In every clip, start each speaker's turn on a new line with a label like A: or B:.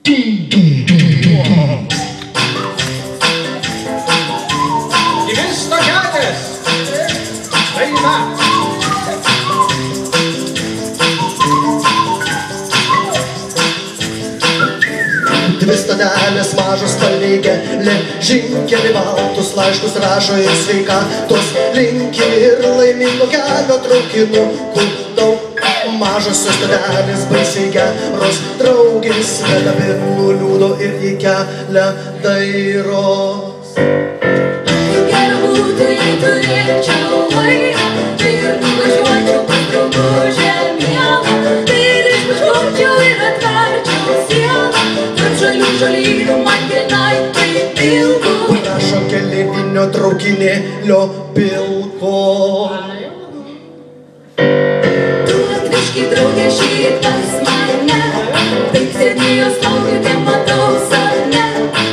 A: Dvi stotelės. Daina.
B: Dvi stotelės mažos palygę, geležinkelį baltus laiškus rašo ir sveikatos linki ir laimingo kelio traukinukų daug. Mažosios stotelės baisiai geros draugės, veda pirmų liūdo ir į kelią dairos.
C: Gera būtų, jei turėčiau laiką, tai ir nuvažiuočiau pas draugužę mielą, tai ir išvažiuočiau ir atverčiau sielą, tarp žalių žolynų man dienai taip ilgu.
B: Prašo keleivinio traukinėlio pilko.
C: Draugė šįryt pas mane, taip sėdėjos laukiu, nematau save.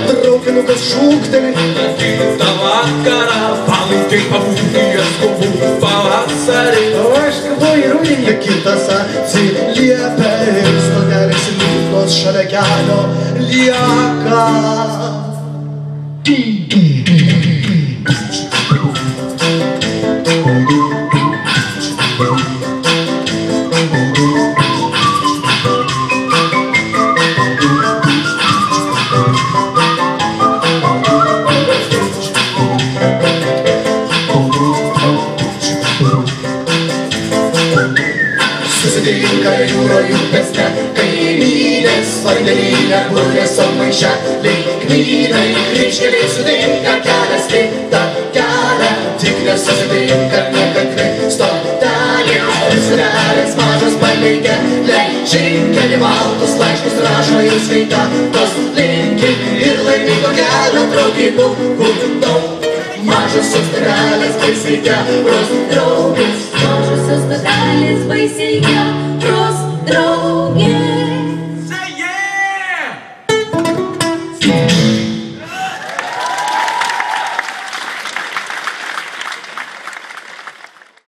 B: Traukinukas šūkteli,
A: Kitą vakarą palaikai pabūdijas kovų pavasarį.
B: o aš kalbu į rudenį. Kitas atsiliepia ir stotelės liūdnos šalia kelio lieka.
D: Susitinka jūroje upėse kaimynės, vandenyne burės o maišeliai kmynai, kryžkeliai sutinka kelias kitą kelią, tik nesusitinka nekantri stotelės. Stotelės mažos palygę, geležinkelį baltus laiškus rašo ir sveikatos linki ir laimingo kelio traukinukų daug. Mažosios stotelės baisiai geros draugės,
C: Mažosios stotelės baisiai geros